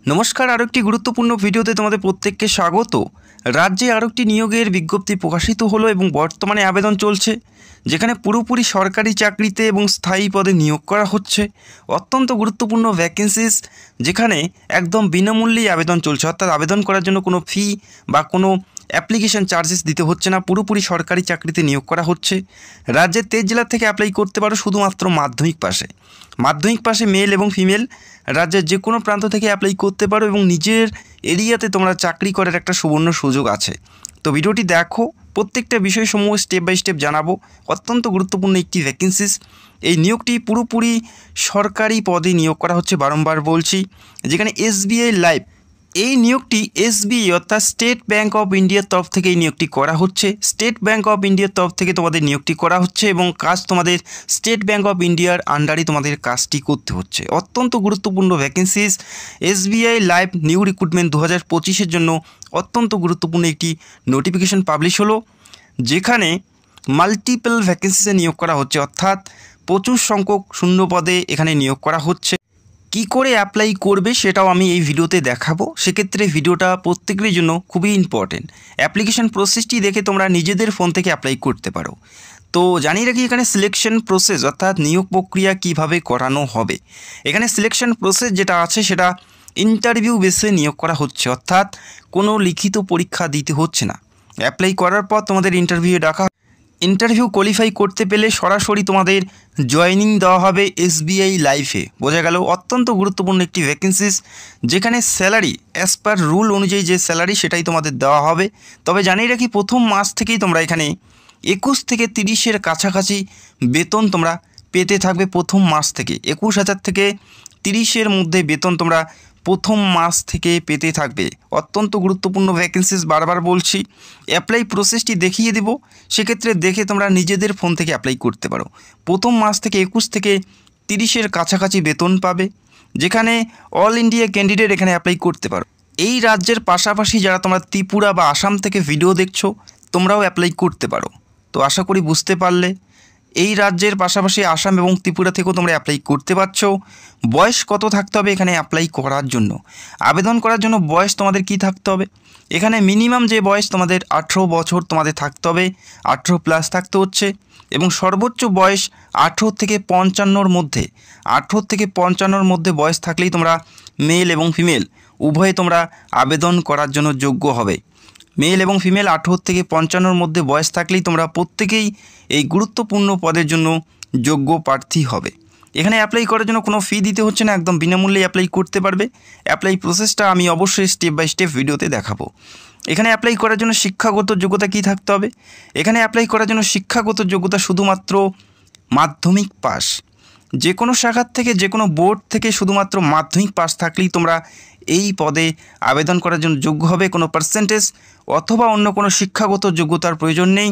নমস্কার, আরেকটি গুরুত্বপূর্ণ ভিডিওতে তোমাদের প্রত্যেককে স্বাগত। রাজ্যে আরেকটি নিয়োগের বিজ্ঞপ্তি প্রকাশিত হলো এবং বর্তমানে আবেদন চলছে, যেখানে পুরোপুরি সরকারি চাকরিতে এবং স্থায়ী পদে নিয়োগ করা হচ্ছে। অত্যন্ত গুরুত্বপূর্ণ ভ্যাকেন্সিস, যেখানে একদম বিনামূল্যেই আবেদন চলছে, অর্থাৎ আবেদন করার জন্য কোনো ফি বা কোনো অ্যাপ্লিকেশন চার্জেস দিতে হচ্ছে না। পুরোপুরি সরকারি চাকরিতে নিয়োগ করা হচ্ছে। রাজ্যের 23 জেলা থেকে অ্যাপ্লাই করতে পারো শুধুমাত্র মাধ্যমিক পাশে মেল এবং ফিমেল রাজ্যের যে কোনো প্রান্ত থেকে অ্যাপ্লাই করতে পারো এবং নিজের এরিয়াতে তোমরা চাকরি করার একটা সুবর্ণ সুযোগ আছে। তো ভিডিওটি দেখো, প্রত্যেকটা বিষয়সমূহ স্টেপ বাই স্টেপ জানাবো। অত্যন্ত গুরুত্বপূর্ণ একটি ভ্যাকেন্সিস। এই নিয়োগটি পুরোপুরি সরকারি পদে নিয়োগ করা হচ্ছে, বারংবার বলছি, যেখানে এসবিআই লাইভ এই নিয়োগটি এসবিআই অর্থাৎ স্টেট ব্যাঙ্ক অফ ইন্ডিয়ার তরফ থেকে এই নিয়োগটি করা হচ্ছে। স্টেট ব্যাঙ্ক অফ ইন্ডিয়ার তরফ থেকে তোমাদের নিয়োগটি করা হচ্ছে এবং কাজ তোমাদের স্টেট ব্যাঙ্ক অফ ইন্ডিয়ার আন্ডারে তোমাদের কাজটি করতে হচ্ছে। অত্যন্ত গুরুত্বপূর্ণ vacancies. SBI live new recruitment 2025-এর জন্য অত্যন্ত গুরুত্বপূর্ণ একটি নোটিফিকেশন পাবলিশ হলো, যেখানে মাল্টিপল ভ্যাকেন্সিসে নিয়োগ করা হচ্ছে, অর্থাৎ প্রচুর সংখ্যক শূন্য পদে এখানে নিয়োগ করা হচ্ছে। কি করে অ্যাপ্লাই করবে সেটাও আমি এই ভিডিওতে দেখাবো। সেক্ষেত্রে ভিডিওটা প্রত্যেকের জন্য খুবই ইম্পর্টেন্ট। অ্যাপ্লিকেশন প্রসেসটি দেখে তোমরা নিজেদের ফোন থেকে অ্যাপ্লাই করতে পারো। তো জানিয়ে রাখি, এখানে সিলেকশন প্রসেস অর্থাৎ নিয়োগ প্রক্রিয়া কিভাবে করানো হবে। এখানে সিলেকশন প্রসেস যেটা আছে সেটা ইন্টারভিউ বেসে নিয়োগ করা হচ্ছে, অর্থাৎ কোনো লিখিত পরীক্ষা দিতে হচ্ছে না। অ্যাপ্লাই করার পর তোমাদের ইন্টারভিউ কোয়ালিফাই করতে পেলে সরাসরি তোমাদের জয়েনিং দেওয়া হবে এসবিআই লাইফে। বোঝা গেল, অত্যন্ত গুরুত্বপূর্ণ একটি ভ্যাকেন্সিস, যেখানে স্যালারি অ্যাজ পার রুল অনুযায়ী যে স্যালারি সেটাই তোমাদের দেওয়া হবে। তবে জানিয়ে রাখি, প্রথম মাস থেকেই তোমরা এখানে 21 থেকে 30-এর কাছাকাছি বেতন তোমরা পেতে থাকবে। প্রথম মাস থেকে 21,000 থেকে 30-এর মধ্যে বেতন তোমরা প্রথম মাস থেকে পেতে থাকবে। অত্যন্ত গুরুত্বপূর্ণ ভ্যাকেন্সিস, বারবার বলছি। অ্যাপ্লাই প্রসেসটি দেখিয়ে দেব, সেক্ষেত্রে দেখে তোমরা নিজেদের ফোন থেকে অ্যাপ্লাই করতে পারো। প্রথম মাস থেকে 21 থেকে 30-এর কাছাকাছি বেতন পাবে, যেখানে অল ইন্ডিয়া ক্যান্ডিডেট এখানে অ্যাপ্লাই করতে পারো। এই রাজ্যের পাশাপাশি যারা তোমরা ত্রিপুরা বা আসাম থেকে ভিডিও দেখছো, তোমরাও অ্যাপ্লাই করতে পারো। তো আশা করি বুঝতে পারলে, এই রাজ্যের পাশাপাশি আসাম এবং ত্রিপুরা থেকেও তোমরা অ্যাপ্লাই করতে পারছো। বয়স কত থাকতে হবে এখানে অ্যাপ্লাই করার জন্য? আবেদন করার জন্য বয়স তোমাদের কি থাকতে হবে? এখানে মিনিমাম যে বয়স তোমাদের 18 বছর তোমাদের থাকতে হবে, 18+ থাকতে হচ্ছে, এবং সর্বোচ্চ বয়স 18 থেকে 55-র মধ্যে। 18 থেকে 55-র মধ্যে বয়স থাকলেই তোমরা মেল এবং ফিমেল উভয়ে তোমরা আবেদন করার জন্য যোগ্য হবে। মেল এবং ফিমেল 18 থেকে 55-র মধ্যে বয়স থাকলেই তোমরা প্রত্যেকেই এই গুরুত্বপূর্ণ পদের জন্য যোগ্য প্রার্থী হবে। এখানে অ্যাপ্লাই করার জন্য কোনো ফি দিতে হচ্ছে না, একদম বিনামূল্যে অ্যাপ্লাই করতে পারবে। অ্যাপ্লাই প্রসেসটা আমি অবশ্যই স্টেপ বাই স্টেপ ভিডিওতে দেখাবো। এখানে অ্যাপ্লাই করার জন্য শিক্ষাগত যোগ্যতা কী থাকতে হবে? এখানে অ্যাপ্লাই করার জন্য শিক্ষাগত যোগ্যতা শুধুমাত্র মাধ্যমিক পাস। যে কোনো শাখার থেকে, যে কোনো বোর্ড থেকে শুধুমাত্র মাধ্যমিক পাস থাকলেই তোমরা এই পদে আবেদন করার জন্য যোগ্য হবে। কোনো পার্সেন্টেজ অথবা অন্য কোনো শিক্ষাগত যোগ্যতার প্রয়োজন নেই।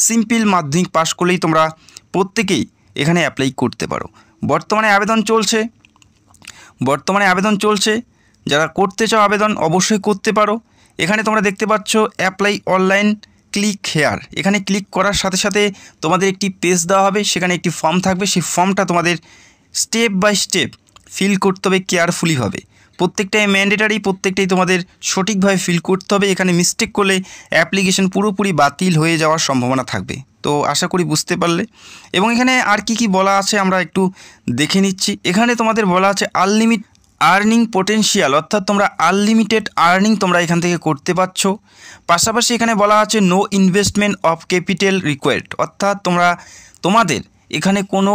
সিম্পল মাধ্যমিক পাস করলেই তোমরা প্রত্যেকেই এখানে অ্যাপ্লাই করতে পারো। বর্তমানে আবেদন চলছে। যারা করতে চাও আবেদন অবশ্যই করতে পারো। এখানে তোমরা দেখতে পাচ্ছ অ্যাপ্লাই অনলাইন, ক্লিক হেয়ার। এখানে ক্লিক করার সাথে সাথে তোমাদের একটি পেজ দেওয়া হবে, সেখানে একটি ফর্ম থাকবে। সেই ফর্মটা তোমাদের স্টেপ বাই স্টেপ ফিল করতে হবে কেয়ারফুলিভাবে। প্রত্যেকটাই ম্যান্ডেটারি, প্রত্যেকটাই তোমাদের সঠিকভাবে ফিল করতে হবে। এখানে মিস্টেক করলে অ্যাপ্লিকেশন পুরোপুরি বাতিল হয়ে যাওয়ার সম্ভাবনা থাকবে। তো আশা করি বুঝতে পারলে। এবং এখানে আর কি বলা আছে আমরা একটু দেখে নিচ্ছি। এখানে তোমাদের বলা আছে আনলিমিটেড আর্নিং পোটেনশিয়াল, অর্থাৎ তোমরা আনলিমিটেড আর্নিং তোমরা এখান থেকে করতে পারছো। পাশাপাশি এখানে বলা আছে no investment of capital required, অর্থাৎ তোমাদের এখানে কোনো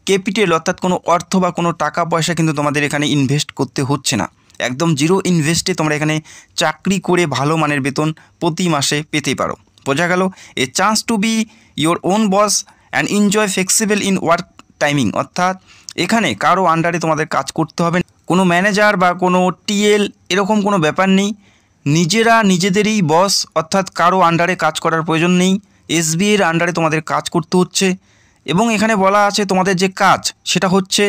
ক্যাপিটাল অর্থাৎ কোনো অর্থ বা কোনো টাকা পয়সা কিন্তু তোমাদের এখানে ইনভেস্ট করতে হচ্ছে না। একদম জিরো ইনভেস্টে তোমরা এখানে চাকরি করে ভালো মানের বেতন প্রতি মাসে পেতে পারো। বোঝা গেল? এ chance to B your own boss and enjoy flexible in work timing, অর্থাৎ এখানে কারো আন্ডারে তোমাদের কাজ করতে হবে, কোনো ম্যানেজার বা কোনো টিএল এরকম কোনো ব্যাপার নেই। নিজেরা নিজেদেরই বস, অর্থাৎ কারো আন্ডারে কাজ করার প্রয়োজন নেই। এসবিআইয়ের আন্ডারে তোমাদের কাজ করতে হচ্ছে। এবং এখানে বলা আছে তোমাদের যে কাজ সেটা হচ্ছে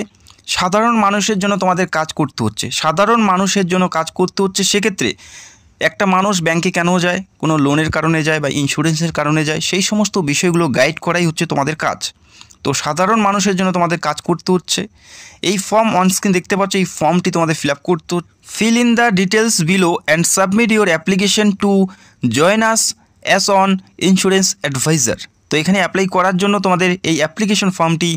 সাধারণ মানুষের জন্য তোমাদের কাজ করতে হচ্ছে। সাধারণ মানুষের জন্য কাজ করতে হচ্ছে। সেক্ষেত্রে একটা মানুষ ব্যাংকে কেন যায়? কোনো লোনের কারণে যায় বা ইন্স্যুরেন্সের কারণে যায়। সেই সমস্ত বিষয়গুলো গাইড করাই হচ্ছে তোমাদের কাজ। তো সাধারণ মানুষের জন্য তোমাদের কাজ করতে হচ্ছে। এই ফর্ম অনস্ক্রিন দেখতে পাচ্ছ, এই ফর্মটি তোমাদের ফিল আপ করতে হচ্ছে। Fill in the details below and submit your application to join us as on insurance advisor. তো এখানে অ্যাপ্লাই করার জন্য তোমাদের এই অ্যাপ্লিকেশন ফর্মটি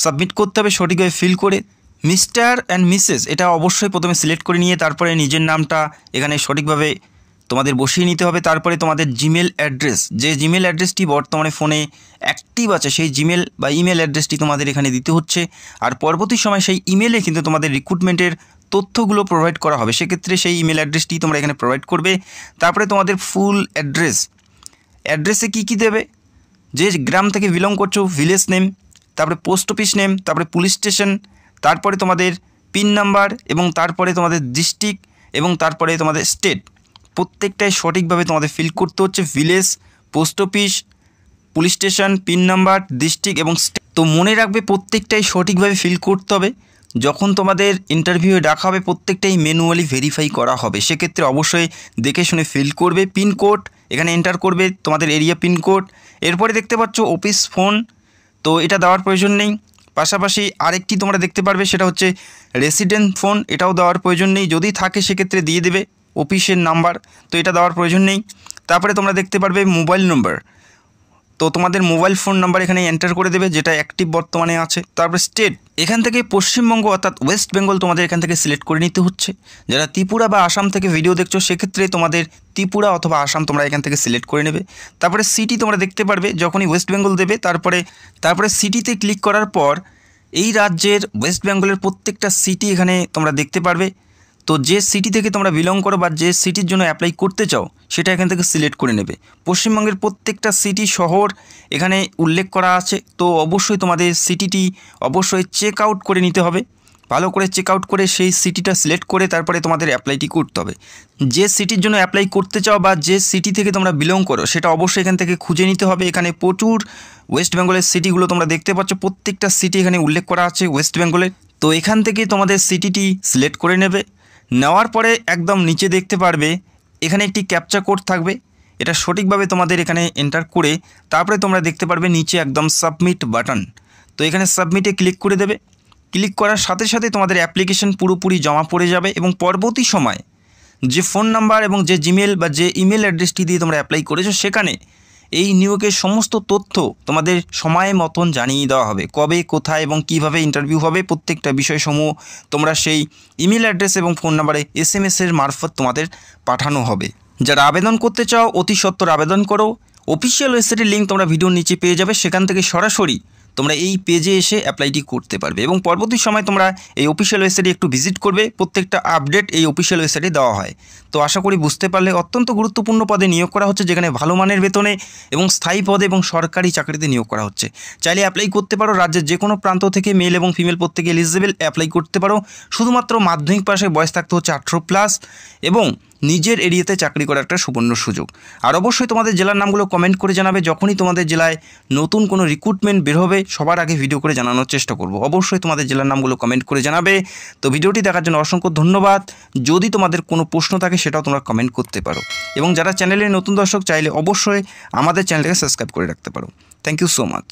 সাবমিট করতে হবে সঠিকভাবে ফিল করে। মিস্টার অ্যান্ড মিসেস এটা অবশ্যই প্রথমে সিলেক্ট করে নিয়ে তারপরে নিজের নামটা এখানে সঠিকভাবে তোমাদের বসিয়ে নিতে হবে। তারপরে তোমাদের জিমেল অ্যাড্রেস, যে জিমেল অ্যাড্রেসটি বর্তমানে ফোনে অ্যাক্টিভ আছে সেই জিমেল বা ইমেল অ্যাড্রেসটি তোমাদের এখানে দিতে হচ্ছে। আর পরবর্তী সময় সেই ইমেলে কিন্তু তোমাদের রিক্রুটমেন্টের তথ্যগুলো প্রোভাইড করা হবে, সেক্ষেত্রে সেই ইমেল অ্যাড্রেসটি তোমরা এখানে প্রোভাইড করবে। তারপরে তোমাদের ফুল অ্যাড্রেসে কী দেবে, যে গ্রাম থেকে বিলং করছো ভিলেজ নেম, তারপরে পোস্ট অফিস নেম, তারপরে পুলিশ স্টেশন, তারপরে তোমাদের পিন নাম্বার এবং তারপরে তোমাদের ডিস্ট্রিক্ট এবং তারপরে তোমাদের স্টেট, প্রত্যেকটাই সঠিকভাবে তোমাদের ফিল করতে হচ্ছে। Village, post office, police station, pin number, district এবং স্টেট। তো মনে রাখবে প্রত্যেকটাই সঠিকভাবে ফিল করতে হবে। যখন তোমাদের ইন্টারভিউয়ে ডাকা হবে প্রত্যেকটাই ম্যানুয়ালি ভেরিফাই করা হবে, সেক্ষেত্রে অবশ্যই দেখে শুনে ফিল করবে। পিনকোড এখানে এন্টার করবে, তোমাদের এরিয়া পিনকোড। এরপরে দেখতে পাচ্ছ অফিস ফোন, তো এটা দেওয়ার প্রয়োজন নেই। পাশাপাশি আরেকটি তোমরা দেখতে পারবে, সেটা হচ্ছে রেসিডেন্ট ফোন, এটাও দেওয়ার প্রয়োজন নেই, যদি থাকে সেক্ষেত্রে দিয়ে দেবে অফিসের নাম্বার, তো এটা দেওয়ার প্রয়োজন নেই। তারপরে তোমরা দেখতে পারবে মোবাইল নম্বর, তো তোমাদের মোবাইল ফোন নাম্বার এখানে এন্টার করে দেবে যেটা অ্যাক্টিভ বর্তমানে আছে। তারপরে স্টেট, এখান থেকে পশ্চিমবঙ্গ অর্থাৎ ওয়েস্ট বেঙ্গল তোমাদের এখান থেকে সিলেক্ট করে নিতে হচ্ছে। যারা ত্রিপুরা বা আসাম থেকে ভিডিও দেখছো সেক্ষেত্রে তোমাদের ত্রিপুরা অথবা আসাম তোমরা এখান থেকে সিলেক্ট করে নেবে। তারপরে সিটি তোমরা দেখতে পারবে যখনই ওয়েস্ট বেঙ্গল দেবে, তারপরে সিটিতে ক্লিক করার পর এই রাজ্যের ওয়েস্ট বেঙ্গলের প্রত্যেকটা সিটি এখানে তোমরা দেখতে পারবে। তো যে সিটি থেকে তোমরা বিলং করো বা যে সিটির জন্য অ্যাপ্লাই করতে চাও সেটা এখান থেকে সিলেক্ট করে নেবে। পশ্চিমবঙ্গের প্রত্যেকটা সিটি শহর এখানে উল্লেখ করা আছে, তো অবশ্যই তোমাদের সিটিটি অবশ্যই চেক আউট করে নিতে হবে। ভালো করে চেক আউট করে সেই সিটিটা সিলেক্ট করে তারপরে তোমাদের অ্যাপ্লাইটি করতে হবে। যে সিটির জন্য অ্যাপ্লাই করতে চাও বা যে সিটি থেকে তোমরা বিলং করো সেটা অবশ্যই এখান থেকে খুঁজে নিতে হবে। এখানে প্রচুর ওয়েস্ট বেঙ্গলের সিটিগুলো তোমরা দেখতে পাচ্ছ, প্রত্যেকটা সিটি এখানে উল্লেখ করা আছে ওয়েস্ট বেঙ্গলের। তো এখান থেকে তোমাদের সিটিটি সিলেক্ট করে নেবে। নেওয়ার পরে একদম নিচে দেখতে পারবে এখানে একটি ক্যাপচা কোড থাকবে, এটা সঠিকভাবে তোমাদের এখানে এন্টার করে তারপরে তোমরা দেখতে পারবে নিচে একদম সাবমিট বাটন, তো এখানে সাবমিটে ক্লিক করে দেবে। ক্লিক করার সাথে সাথে তোমাদের অ্যাপ্লিকেশন পুরোপুরি জমা পড়ে যাবে এবং পরবর্তী সময় যে ফোন নাম্বার এবং যে জিমেল বা যে ইমেল অ্যাড্রেসটি দিয়ে তোমরা অ্যাপ্লাই করেছো সেখানে এই নিয়োগের সমস্ত তথ্য তোমাদের সময় মতন জানিয়ে দেওয়া হবে, কবে কোথায় এবং কিভাবে ইন্টারভিউ হবে প্রত্যেকটা বিষয়সমূহ তোমরা সেই ইমেল অ্যাড্রেস এবং ফোন নাম্বারে SMS-এর মারফত তোমাদের পাঠানো হবে। যারা আবেদন করতে চাও অতি সত্বর আবেদন করো। অফিসিয়াল ওয়েবসাইটের লিঙ্ক তোমরা ভিডিওর নিচে পেয়ে যাবে, সেখান থেকে সরাসরি তোমরা এই পেজে এসে অ্যাপ্লাইটি করতে পারবে এবং পরবর্তী সময় তোমরা এই অফিসিয়াল ওয়েবসাইটে একটু ভিজিট করবে, প্রত্যেকটা আপডেট এই অফিসিয়াল ওয়েবসাইটে দেওয়া হয়। তো আশা করি বুঝতে পারলে অত্যন্ত গুরুত্বপূর্ণ পদে নিয়োগ করা হচ্ছে, যেখানে ভালো মানের বেতনে এবং স্থায়ী পদে এবং সরকারি চাকরিতে নিয়োগ করা হচ্ছে। চাইলে অ্যাপ্লাই করতে পারো, রাজ্যের যে কোনো প্রান্ত থেকে মেল এবং ফিমেল প্রত্যেকে এলিজিবল অ্যাপ্লাই করতে পারো। শুধুমাত্র মাধ্যমিক পাশে বয়স থাকতে হচ্ছে 18+ এবং নিজের এরিয়াতে চাকরি করার একটা সুবর্ণ সুযোগ। আর অবশ্যই তোমাদের জেলার নামগুলো কমেন্ট করে জানাবে, যখনই তোমাদের জেলায় নতুন কোনো রিক্রুটমেন্ট বের হবে সবার আগে ভিডিও করে জানানোর চেষ্টা করব। অবশ্যই তোমাদের জেলার নামগুলো কমেন্ট করে জানাবে। তো ভিডিওটি দেখার জন্য অসংখ্য ধন্যবাদ। যদি তোমাদের কোনো প্রশ্ন থাকে সেটাও তোমরা কমেন্ট করতে পারো এবং যারা চ্যানেলের নতুন দর্শক চাইলে অবশ্যই আমাদের চ্যানেলটাকে সাবস্ক্রাইব করে রাখতে পারো। Thank you so much.